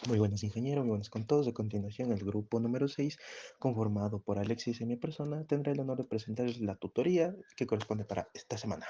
Muy buenas, ingeniero, muy buenas con todos. A continuación, el grupo número 6, conformado por Alexis y mi persona, tendrá el honor de presentarles la tutoría que corresponde para esta semana.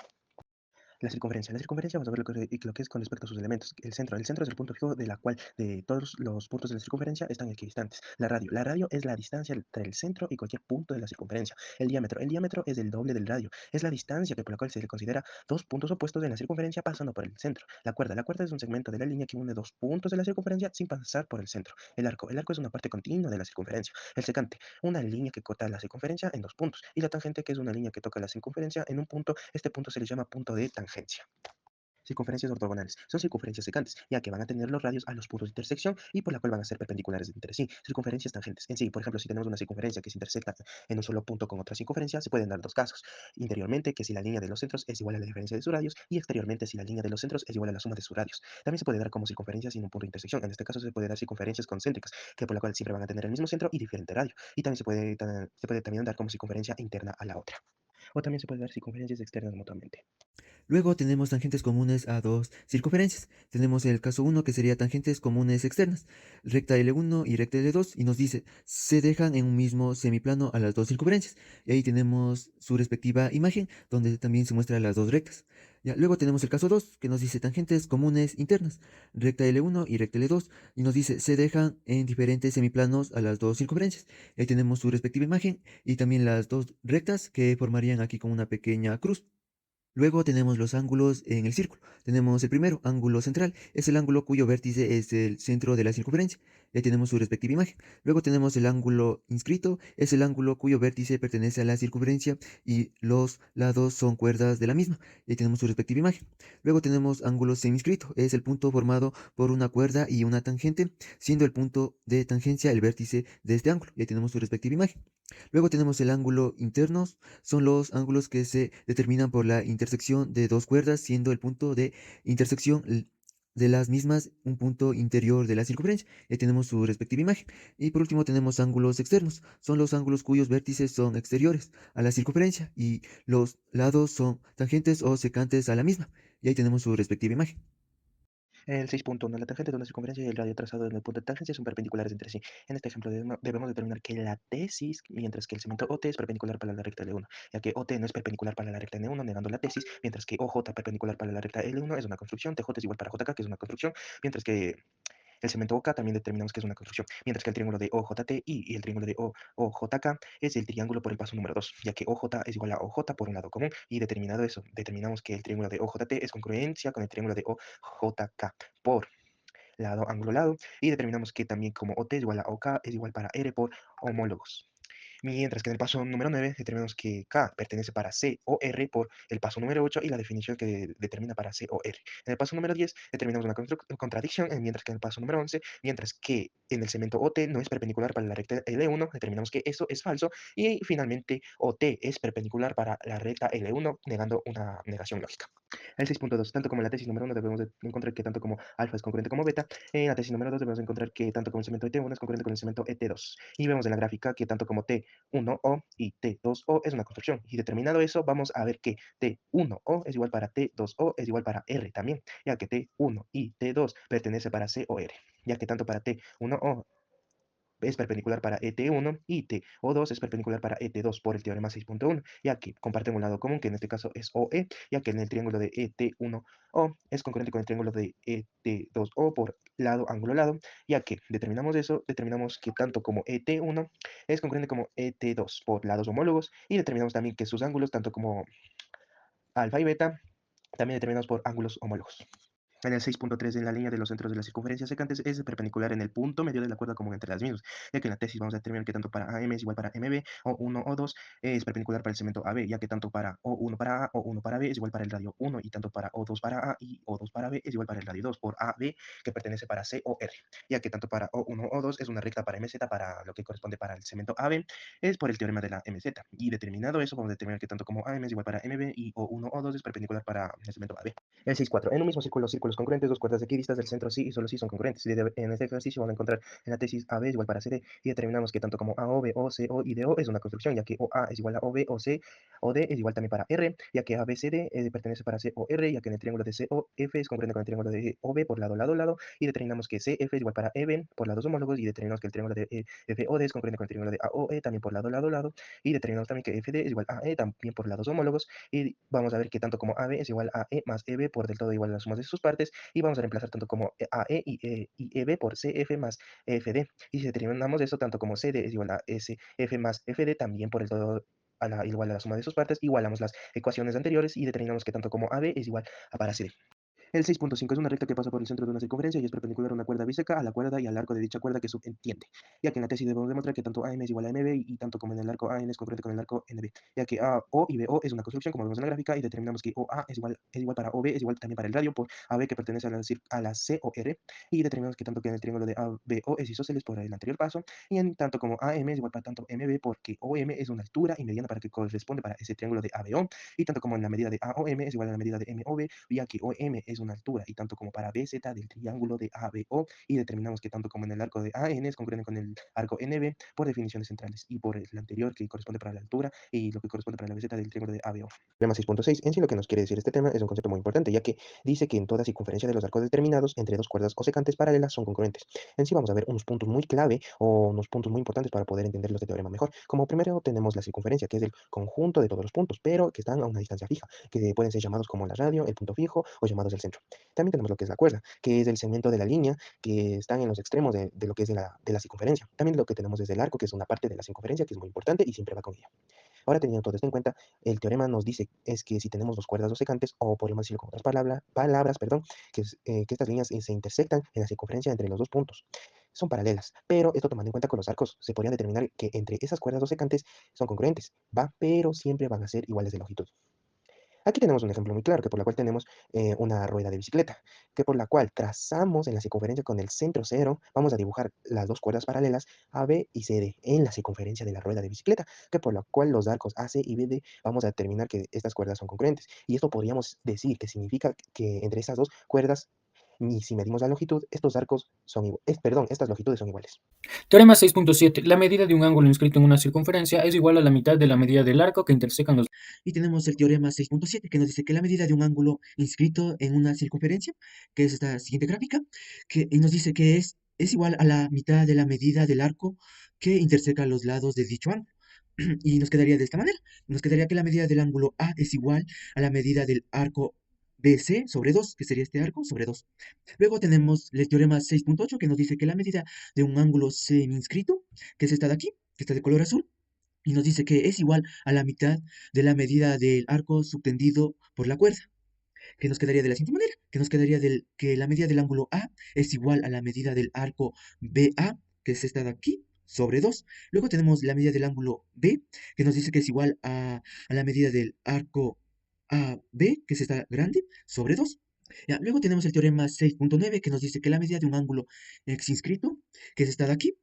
La circunferencia. La circunferencia, vamos a ver lo que es con respecto a sus elementos. El centro es el punto fijo de la cual de todos los puntos de la circunferencia están equidistantes. La radio es la distancia entre el centro y cualquier punto de la circunferencia. El diámetro es el doble del radio. Es la distancia por la cual se le considera dos puntos opuestos en la circunferencia pasando por el centro. La cuerda es un segmento de la línea que une dos puntos de la circunferencia sin pasar por el centro. El arco es una parte continua de la circunferencia. El secante, una línea que corta la circunferencia en dos puntos. Y la tangente, que es una línea que toca la circunferencia en un punto. Este punto se le llama punto de tangencia. Circunferencias ortogonales. Son circunferencias secantes, ya que van a tener los radios a los puntos de intersección y por la cual van a ser perpendiculares entre sí. Circunferencias tangentes. En sí, por ejemplo, si tenemos una circunferencia que se intersecta en un solo punto con otra circunferencia, se pueden dar dos casos. Interiormente, que si la línea de los centros es igual a la diferencia de sus radios, y exteriormente, si la línea de los centros es igual a la suma de sus radios. También se puede dar como circunferencias sin un punto de intersección. En este caso se puede dar circunferencias concéntricas, que por la cual siempre van a tener el mismo centro y diferente radio. Y también se puede también dar como circunferencia interna a la otra. O también se puede dar circunferencias externas mutuamente. Luego tenemos tangentes comunes a dos circunferencias. Tenemos el caso uno que sería tangentes comunes externas, recta L1 y recta L2, y nos dice, se dejan en un mismo semiplano a las dos circunferencias. Y ahí tenemos su respectiva imagen, donde también se muestran las dos rectas. Ya, luego tenemos el caso 2 que nos dice tangentes comunes internas, recta L1 y recta L2, y nos dice, se dejan en diferentes semiplanos a las dos circunferencias. Y ahí tenemos su respectiva imagen y también las dos rectas que formarían aquí con una pequeña cruz. Luego tenemos los ángulos en el círculo. Tenemos el primero, ángulo central, es el ángulo cuyo vértice es el centro de la circunferencia. Ya tenemos su respectiva imagen. Luego tenemos el ángulo inscrito, es el ángulo cuyo vértice pertenece a la circunferencia y los lados son cuerdas de la misma. Ya tenemos su respectiva imagen. Luego tenemos ángulo seminscrito, es el punto formado por una cuerda y una tangente, siendo el punto de tangencia el vértice de este ángulo. Ya tenemos su respectiva imagen. Luego tenemos el ángulo internos, son los ángulos que se determinan por la intersección de dos cuerdas, siendo el punto de intersección de las mismas un punto interior de la circunferencia. Tenemos su respectiva imagen. Y por último tenemos ángulos externos, son los ángulos cuyos vértices son exteriores a la circunferencia y los lados son tangentes o secantes a la misma. Y ahí tenemos su respectiva imagen. El 6.1. La tangente de una circunferencia y el radio trazado en el punto de tangencia son perpendiculares entre sí. En este ejemplo debemos determinar que la tesis, mientras que el segmento OT es perpendicular para la recta L1, ya que OT no es perpendicular para la recta N1, negando la tesis, mientras que OJ perpendicular para la recta L1 es una construcción, TJ es igual para JK, que es una construcción, mientras que el segmento OK también determinamos que es una construcción, mientras que el triángulo de OJT y el triángulo de OJK es el triángulo por el paso número 2, ya que OJ es igual a OJ por un lado común, y determinado eso, determinamos que el triángulo de OJT es congruencia con el triángulo de OJK por lado, ángulo, lado, y determinamos que también como OT es igual a OK es igual para R por homólogos. Mientras que en el paso número 9 determinamos que K pertenece para C o R por el paso número 8 y la definición que determina para C o R. En el paso número 10 determinamos una contradicción, mientras que en el paso número 11, mientras que en el segmento OT no es perpendicular para la recta L1, determinamos que eso es falso. Y finalmente OT es perpendicular para la recta L1, negando una negación lógica. El 6.2, tanto como en la tesis número 1 debemos de encontrar que tanto como alfa es concurrente como beta. En la tesis número 2 debemos encontrar que tanto como el segmento ET1 es concurrente con el segmento ET2. Y vemos en la gráfica que tanto como T1O y T2O es una construcción. Y determinado eso, vamos a ver que T1O es igual para T2O es igual para R también, ya que T1 y T2 pertenece para C o R, ya que tanto para T1O es perpendicular para ET1 y TO2 es perpendicular para ET2 por el teorema 6.1, ya que comparten un lado común, que en este caso es OE, ya que en el triángulo de ET1O es concurrente con el triángulo de ET2O por lado, ángulo, lado, ya que determinamos eso, determinamos que tanto como ET1 es concurrente como ET2 por lados homólogos, y determinamos también que sus ángulos, tanto como alfa y beta, también determinados por ángulos homólogos. En el 6.3, en la línea de los centros de las circunferencias secantes es perpendicular en el punto medio de la cuerda común entre las mismas, ya que en la tesis vamos a determinar que tanto para AM es igual para MB, O1, O2 es perpendicular para el segmento AB, ya que tanto para O1 para A, O1 para B es igual para el radio 1, y tanto para O2 para A y O2 para B es igual para el radio 2 por AB, que pertenece para C o R, ya que tanto para O1, O2 es una recta para MZ, para lo que corresponde para el segmento AB, es por el teorema de la MZ, y determinado eso, vamos a determinar que tanto como AM es igual para MB y O1, O2 es perpendicular para el segmento AB. El 6.4. En un mismo círculo, ángulos congruentes, dos cuerdas equidistas del centro sí y solo sí son congruentes. En este ejercicio van a encontrar en la tesis AB es igual para CD y determinamos que tanto como AO, BO, CO y DO es una construcción, ya que OA es igual a OB, OC, OD es igual también para R, ya que ABCD pertenece para COR, ya que en el triángulo de COF es congruente con el triángulo de OB por lado, lado, lado, y determinamos que CF es igual para EB por lados homólogos, y determinamos que el triángulo de FOD es congruente con el triángulo de AOE también por lado, lado, lado, y determinamos también que FD es igual a E también por lados homólogos, y vamos a ver que tanto como AB es igual a E más EB por del todo igual a las sumas de sus partes, y vamos a reemplazar tanto como AE y EB por CF más FD, y si determinamos eso tanto como CD es igual a SF más FD también por el todo igual a la suma de sus partes, igualamos las ecuaciones anteriores y determinamos que tanto como AB es igual a para CD. El 6.5 es una recta que pasa por el centro de una circunferencia y es perpendicular a una cuerda biseca, a la cuerda y al arco de dicha cuerda que subentiende. Ya que en la tesis debemos demostrar que tanto AM es igual a MB y tanto como en el arco AN es congruente con el arco NB. Ya que AO y BO es una construcción, como vemos en la gráfica, y determinamos que OA es igual para OB, es igual también para el radio por AB que pertenece a la COR. Y determinamos que tanto que en el triángulo de ABO es isósceles por el anterior paso. Y en tanto como AM es igual para tanto MB porque OM es una altura y mediana para que corresponde para ese triángulo de ABO. Y tanto como en la medida de AOM es igual a la medida de MOB, ya que OM es una altura, y tanto como para BZ del triángulo de ABO, y determinamos que tanto como en el arco de AN es congruente con el arco NB por definiciones centrales, y por el anterior que corresponde para la altura y lo que corresponde para la BZ del triángulo de ABO. Problema 6.6, en sí lo que nos quiere decir este tema es un concepto muy importante, ya que dice que en toda circunferencia de los arcos determinados entre dos cuerdas o secantes paralelas son congruentes. En sí vamos a ver unos puntos muy clave o unos puntos muy importantes para poder entender este teorema mejor. Como primero tenemos la circunferencia, que es el conjunto de todos los puntos, pero que están a una distancia fija, que pueden ser llamados como la radio, el punto fijo o llamados el centro. También tenemos lo que es la cuerda, que es el segmento de la línea que están en los extremos de lo que es de la circunferencia. También lo que tenemos es el arco, que es una parte de la circunferencia que es muy importante y siempre va con ella. Ahora, teniendo todo esto en cuenta, el teorema nos dice es que si tenemos dos cuerdas o secantes, o podríamos decirlo con otras palabras, perdón, que estas líneas se intersectan en la circunferencia entre los dos puntos. Son paralelas, pero esto tomando en cuenta con los arcos, se podría determinar que entre esas cuerdas o secantes son congruentes, ¿va? Pero siempre van a ser iguales de longitud. Aquí tenemos un ejemplo muy claro, que por la cual tenemos una rueda de bicicleta, que por la cual trazamos en la circunferencia con el centro cero, vamos a dibujar las dos cuerdas paralelas AB y CD en la circunferencia de la rueda de bicicleta, que por la cual los arcos AC y BD vamos a determinar que estas cuerdas son congruentes. Y esto podríamos decir que significa que entre esas dos cuerdas, y si medimos la longitud, estos arcos son iguales, perdón, estas longitudes son iguales. Teorema 6.7. La medida de un ángulo inscrito en una circunferencia es igual a la mitad de la medida del arco que intersecan los. Y tenemos el teorema 6.7 que nos dice que la medida de un ángulo inscrito en una circunferencia, que es esta siguiente gráfica, y nos dice que es igual a la mitad de la medida del arco que interseca los lados de dicho ángulo. Y nos quedaría de esta manera. Nos quedaría que la medida del ángulo A es igual a la medida del arco BC sobre 2, que sería este arco sobre 2. Luego tenemos el teorema 6.8 que nos dice que la medida de un ángulo semi-inscrito, que es esta de aquí, que está de color azul, y nos dice que es igual a la mitad de la medida del arco subtendido por la cuerda, que nos quedaría de la siguiente manera, que nos quedaría que la medida del ángulo A es igual a la medida del arco BA, que es esta de aquí, sobre 2. Luego tenemos la medida del ángulo B, que nos dice que es igual a la medida del arco AB, que es esta grande, sobre 2. Ya, luego tenemos el teorema 6.9 que nos dice que la medida de un ángulo inscrito, que es esta de aquí,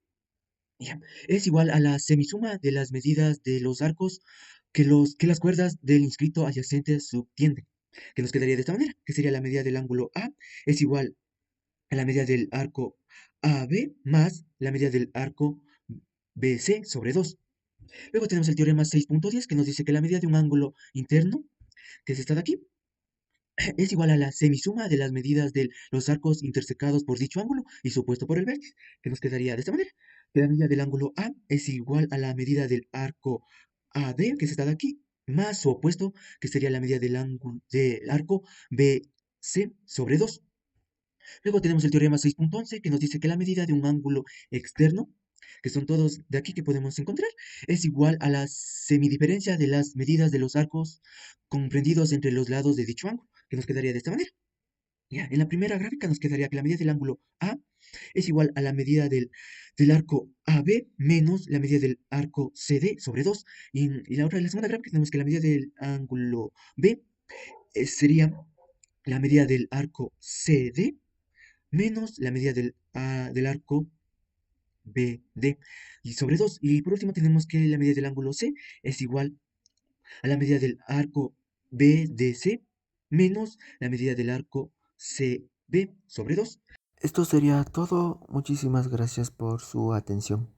ya, es igual a la semisuma de las medidas de los arcos que las cuerdas del inscrito adyacente subtienden, que nos quedaría de esta manera, que sería la medida del ángulo A es igual a la medida del arco AB más la medida del arco BC sobre 2. Luego tenemos el teorema 6.10 que nos dice que la medida de un ángulo interno, que es esta de aquí, es igual a la semisuma de las medidas de los arcos intersecados por dicho ángulo y su opuesto por el vértice, que nos quedaría de esta manera, que la medida del ángulo A es igual a la medida del arco AD, que es esta de aquí, más su opuesto, que sería la medida del arco BC sobre 2. Luego tenemos el teorema 6.11 que nos dice que la medida de un ángulo externo, que son todos de aquí que podemos encontrar, es igual a la semidiferencia de las medidas de los arcos comprendidos entre los lados de dicho ángulo, que nos quedaría de esta manera. Ya, en la primera gráfica nos quedaría que la medida del ángulo A es igual a la medida del arco AB menos la medida del arco CD sobre 2. Y la segunda gráfica tenemos que la medida del ángulo B sería la medida del arco CD menos la medida del arco BD y sobre 2. Y por último tenemos que la medida del ángulo C es igual a la medida del arco BDC menos la medida del arco CD. b sobre 2. Esto sería todo. Muchísimas gracias por su atención.